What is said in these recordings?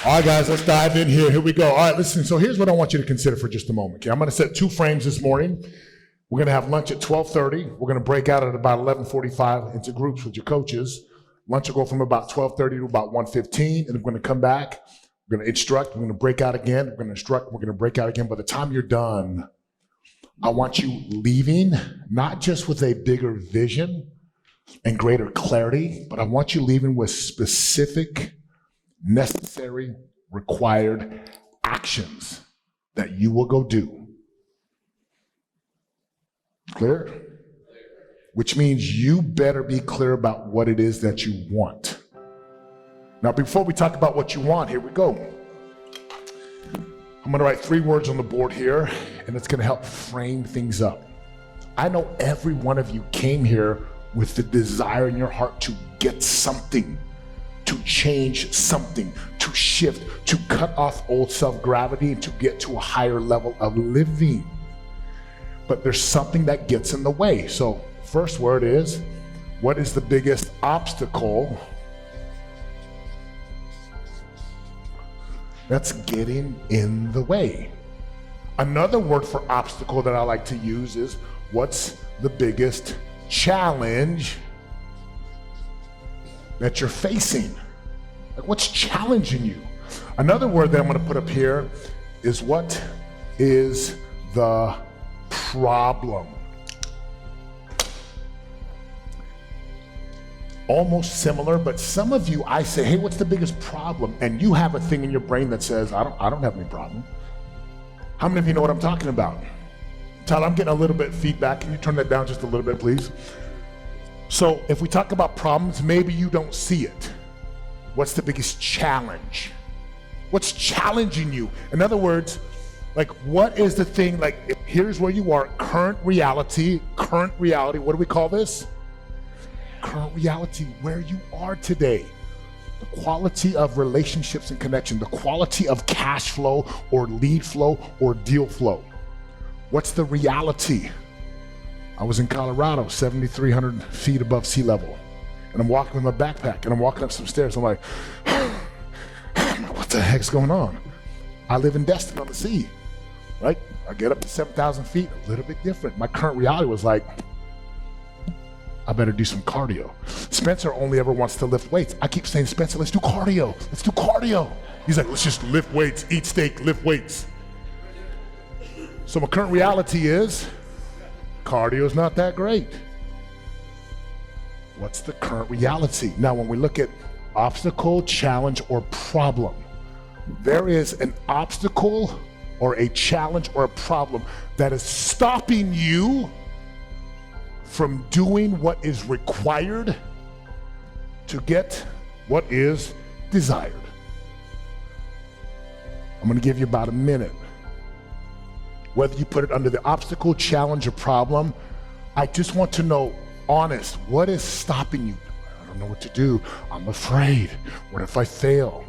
All right, guys, let's dive in here. Here we go. All right, listen. So here's what I want you to consider for just a moment. Okay, I'm going to set 2 frames this morning. We're going to have lunch at 12:30. We're going to break out at about 11:45 into groups with your coaches. Lunch will go from about 12:30 to about 1:15, and we're going to come back. We're going to instruct. We're going to break out again. We're going to instruct. We're going to break out again. By the time you're done, I want you leaving not just with a bigger vision and greater clarity, but I want you leaving with specific, necessary, required actions that you will go do. Clear? Which means you better be clear about what it is that you want. Now, before we talk about what you want, here we go. I'm going to write 3 words on the board here, and it's going to help frame things up. I know every one of you came here with the desire in your heart to get something, to change something, to shift, to cut off old self-gravity, and to get to a higher level of living. But there's something that gets in the way. So, first word is, what is the biggest obstacle that's getting in the way? Another word for obstacle that I like to use is, what's the biggest challenge that you're facing? Like, what's challenging you? Another word that I'm going to put up here is, what is the problem? Almost similar, but some of you, I say, hey, what's the biggest problem? And you have a thing in your brain that says, I don't have any problem. How many of you know what I'm talking about? Tyler, I'm getting a little bit of feedback. Can you turn that down just a little bit, please? So if we talk about problems, maybe you don't see it. What's the biggest challenge? What's challenging you? In other words, like, what is the thing, like, here's where you are, current reality, what do we call this? Current reality, where you are today. The quality of relationships and connection, the quality of cash flow or lead flow or deal flow. What's the reality? I was in Colorado, 7,300 feet above sea level, and I'm walking with my backpack, and I'm walking up some stairs. I'm like, what the heck's going on? I live in Destin on the sea, right? I get up to 7,000 feet, a little bit different. My current reality was like, I better do some cardio. Spencer only ever wants to lift weights. I keep saying, Spencer, let's do cardio. Let's do cardio. He's like, let's just lift weights, eat steak, lift weights. So my current reality is, cardio's not that great. What's the current reality? Now, when we look at obstacle, challenge, or problem, there is an obstacle or a challenge or a problem that is stopping you from doing what is required to get what is desired. I'm going to give you about a minute. Whether you put it under the obstacle, challenge, or problem, I just want to know, honest, what is stopping you? I don't know what to do. I'm afraid. What if I fail?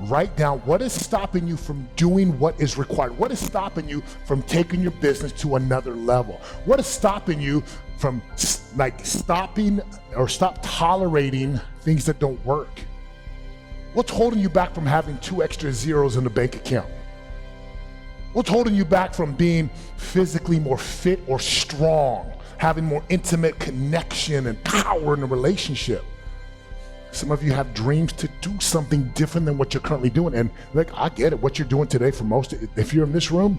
Write down what is stopping you from doing what is required. What is stopping you from taking your business to another level? What is stopping you from stopping or stop tolerating things that don't work? What's holding you back from having 2 extra zeros in the bank account? What's holding you back from being physically more fit or strong, having more intimate connection and power in a relationship? Some of you have dreams to do something different than what you're currently doing. And like, I get it, what you're doing today for most, if you're in this room,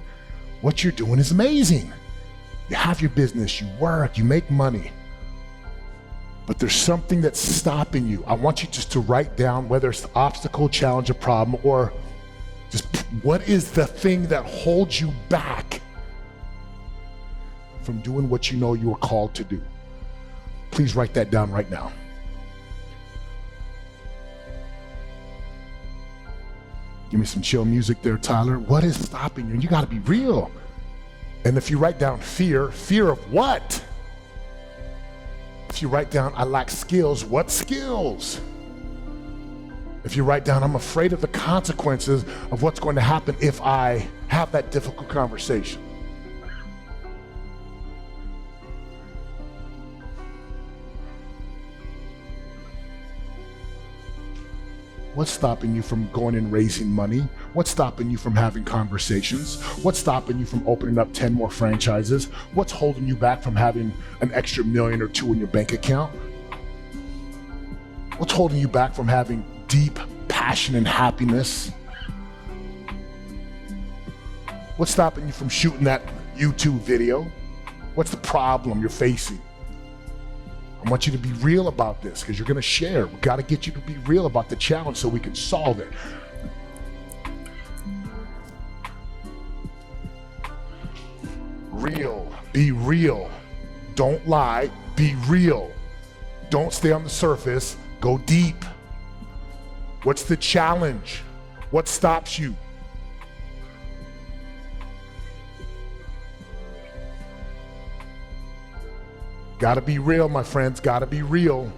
what you're doing is amazing. You have your business, you work, you make money. But there's something that's stopping you. I want you just to write down whether it's the obstacle, challenge, or problem, or just what is the thing that holds you back from doing what you know you are called to do. Please write that down right now. Give me some chill music there, Tyler. What is stopping you? You got to be real. And if you write down fear, fear of what? If you write down I lack skills, what skills? If you write down I'm afraid of the consequences of what's going to happen if I have that difficult conversation. What's stopping you from going and raising money? What's stopping you from having conversations? What's stopping you from opening up 10 more franchises? What's holding you back from having an extra million or two in your bank account? What's holding you back from having deep passion and happiness? What's stopping you from shooting that YouTube video? What's the problem you're facing? I want you to be real about this because you're going to share. We got to get you to be real about the challenge so we can solve it. Real. Be real. Don't lie. Be real. Don't stay on the surface. Go deep. What's the challenge? What stops you? Gotta be real, my friends, gotta be real.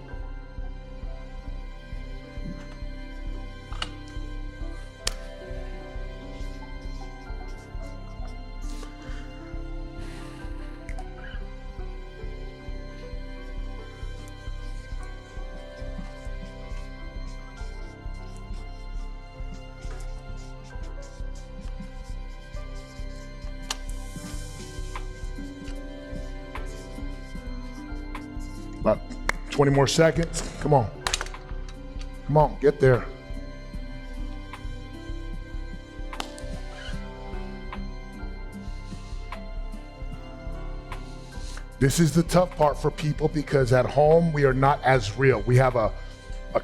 About 20 more seconds. Come on. Come on, get there. This is the tough part for people because at home we are not as real. We have a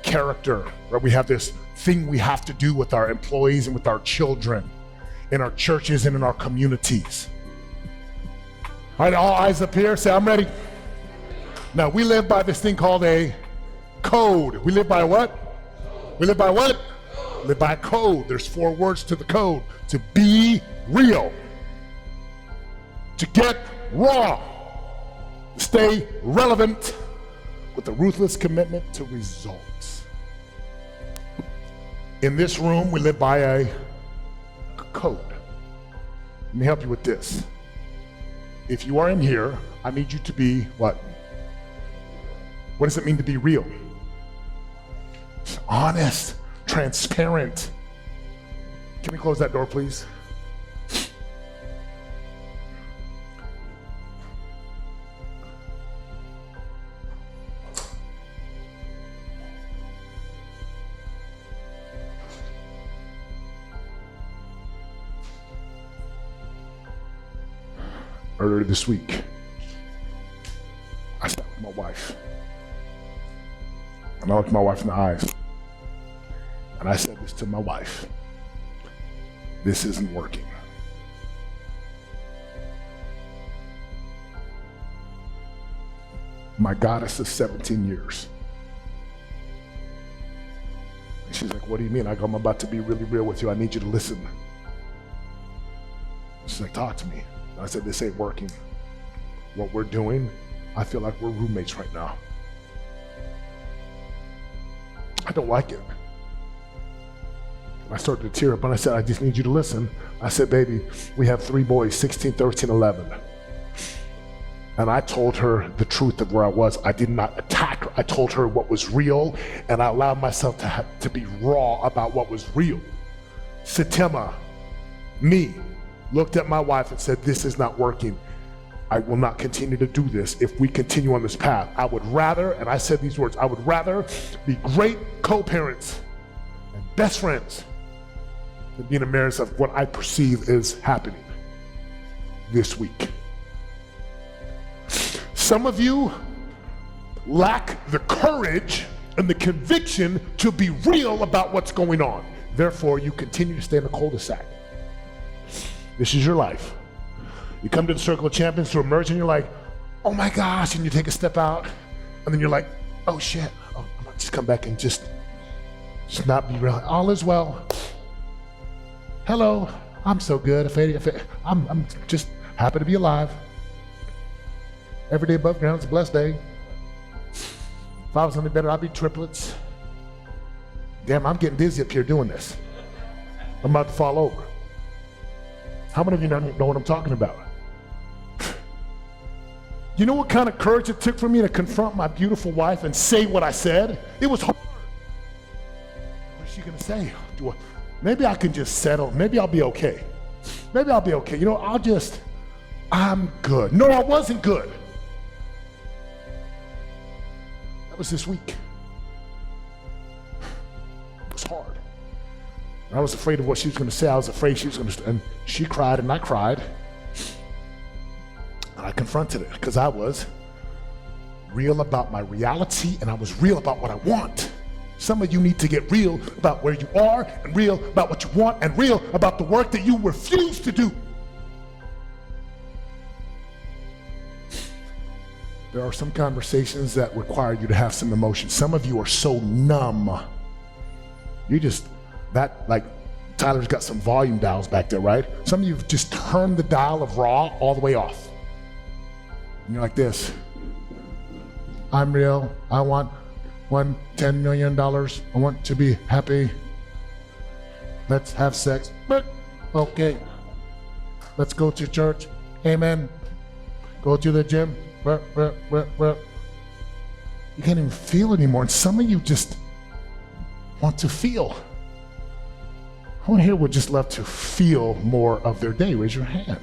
character, right? We have this thing we have to do with our employees and with our children, in our churches and in our communities. All right, all eyes up here, say, I'm ready. Now, we live by this thing called a code. We live by what? We live by what? We live by a code. There's 4 words to the code. To be real. To get raw. To stay relevant with a ruthless commitment to results. In this room, we live by a code. Let me help you with this. If you are in here, I need you to be what? What does it mean to be real? Honest, transparent. Can we close that door, please? Earlier this week, I sat with my wife. And I looked my wife in the eyes. And I said this to my wife. This isn't working. My goddess of 17 years. And she's like, what do you mean? I go, I'm about to be really real with you. I need you to listen. She's like, talk to me. And I said, this ain't working. What we're doing, I feel like we're roommates right now. I don't like it. I started to tear up and I said, I just need you to listen. I said, baby, we have 3 boys, 16, 13, 11. And I told her the truth of where I was. I did not attack her. I told her what was real, and I allowed myself to be raw about what was real. Setema, me, looked at my wife and said, this is not working. I will not continue to do this if we continue on this path. I would rather, and I said these words, I would rather be great co-parents and best friends than being embarrassed of what I perceive is happening this week. Some of you lack the courage and the conviction to be real about what's going on. Therefore, you continue to stay in a cul-de-sac. This is your life. You come to the circle of champions to emerge and you're like, oh my gosh, and you take a step out and then you're like, oh shit, oh, I'm gonna just come back and just not be real. All is well. Hello, I'm so good. I'm just happy to be alive. Every day above ground is a blessed day. If I was something better, I'd be triplets. Damn, I'm getting dizzy up here doing this. I'm about to fall over. How many of you know what I'm talking about? You know what kind of courage it took for me to confront my beautiful wife and say what I said? It was hard. It was she gonna say? Maybe I can just settle. Maybe I'll be okay. Maybe I'll be okay. You know, I'm good. No, I wasn't good. That was this week. It was hard. I was afraid of what she was gonna say. I was afraid she was gonna, and she cried and I cried. And I confronted it because I was real about my reality and I was real about what I want. Some of you need to get real about where you are and real about what you want and real about the work that you refuse to do. There are some conversations that require you to have some emotion. Some of you are so numb. Like Tyler's got some volume dials back there, right? Some of you have just turned the dial of raw all the way off. And you're like this. I'm real. I want $10 million. I want to be happy. Let's have sex. But okay. Let's go to church. Amen. Go to the gym. You can't even feel anymore. And some of you just want to feel. Who in here would just love to feel more of their day? Raise your hand.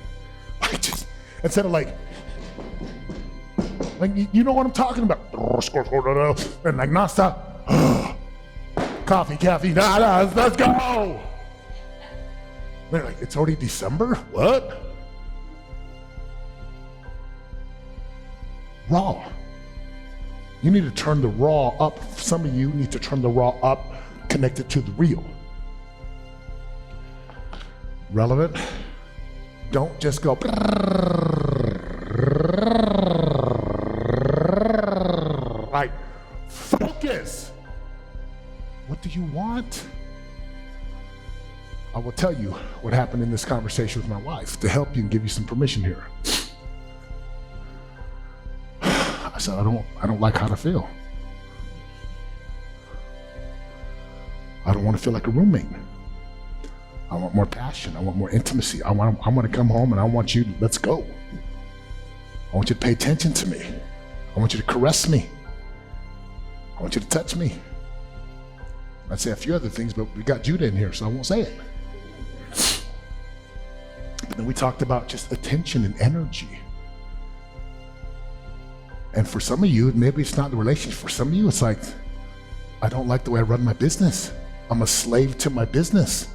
Like just instead of like you know what I'm talking about. And like nonstop. Coffee, caffeine, let's go. They're like, it's already December? What? Raw. You need to turn the raw up. Some of you need to turn the raw up, connected to the real. Relevant. Don't just go. Like, focus. What do you want? I will tell you what happened in this conversation with my wife to help you and give you some permission here. I said, I don't like how to feel. I don't want to feel like a roommate. I want more passion. I want more intimacy. I want to come home and I want you to, let's go. I want you to pay attention to me. I want you to caress me. I want you to touch me. I'd say a few other things, but we got Judah in here, so I won't say it. But then we talked about just attention and energy. And for some of you, maybe it's not the relationship. For some of you, it's like, I don't like the way I run my business. I'm a slave to my business.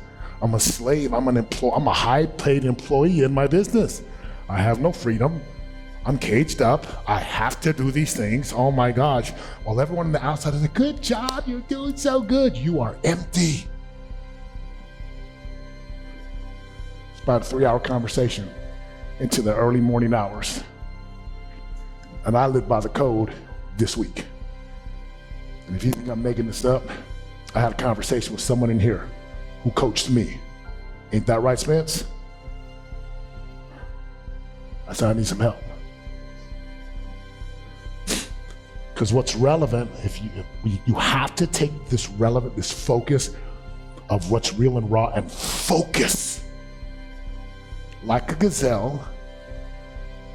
I'm a slave. I'm a high-paid employee in my business. I have no freedom. I'm caged up. I have to do these things. Oh my gosh. While everyone on the outside is like, good job, you're doing so good. You are empty. It's about a 3-hour conversation into the early morning hours. And I live by the code this week. And if you think I'm making this up, I had a conversation with someone in here who coached me. Ain't that right, Spence? I said, I need some help. Because what's relevant, you have to take this focus of what's real and raw and focus. Like a gazelle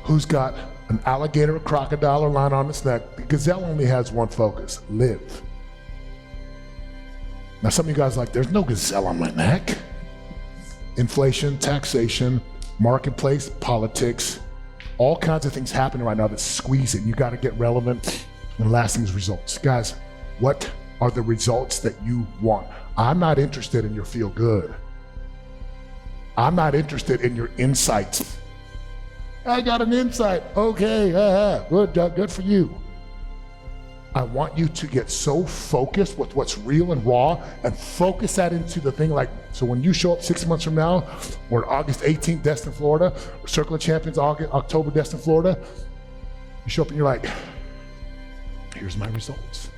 who's got an alligator, a crocodile, or line on its neck. The gazelle only has one focus: live. Now some of you guys are like, there's no gazelle on my neck. Inflation, taxation, marketplace, politics, all kinds of things happening right now that squeeze it. You got to get relevant and lasting results. Guys, what are the results that you want? I'm not interested in your feel good. I'm not interested in your insights. I got an insight. Okay, good for you. I want you to get so focused with what's real and raw and focus that into the thing like, so when you show up 6 months from now, or August 18th, Destin, Florida, or Circle of Champions, October, Destin, Florida, you show up and you're like, here's my results.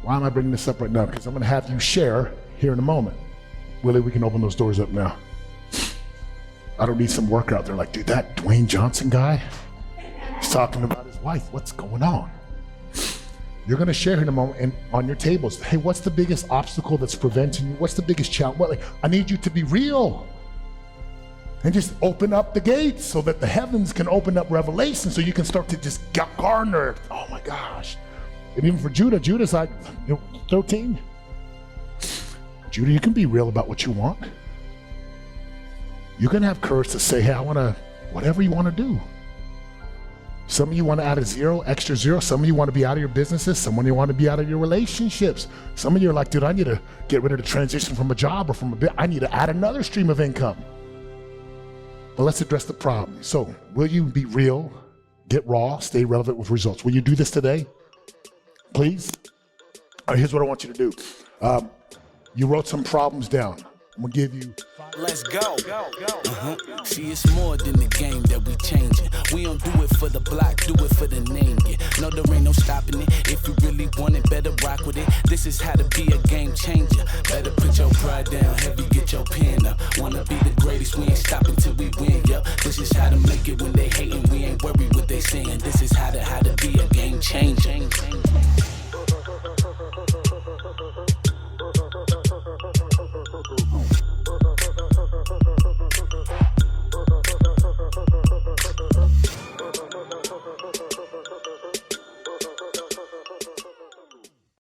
Why am I bringing this up right now? Because I'm going to have you share here in a moment. Willie, we can open those doors up now. I don't need some worker out there like, dude, that Dwayne Johnson guy, he's talking about his wife. What's going on? You're going to share in a moment and on your tables. Hey, what's the biggest obstacle that's preventing you? What's the biggest challenge? I need you to be real. And just open up the gates so that the heavens can open up revelation so you can start to just garner. Oh my gosh. And even for Judah's like 13. Judah, you can be real about what you want. You can have courage to say, hey, I want to, whatever you want to do. Some of you want to add a zero, extra zero. Some of you want to be out of your businesses. Some of you want to be out of your relationships. Some of you are like, dude, I need to get rid of the transition from a job or from a bit. I need to add another stream of income. But let's address the problem. So will you be real, get raw, stay relevant with results? Will you do this today? Please? All right, here's what I want you to do. You wrote some problems down. I'm gonna give you. Let's go. See, it's more than the game that we changing. We don't do it for the block, do it for the name. Yeah. No, there ain't no stopping it. If you really want it, better rock with it. This is how to be a game changer. Better put your pride down, heavy, get your pen up. Wanna be the greatest, we ain't stopping till we win, yo. This is how to make it when they hating, we ain't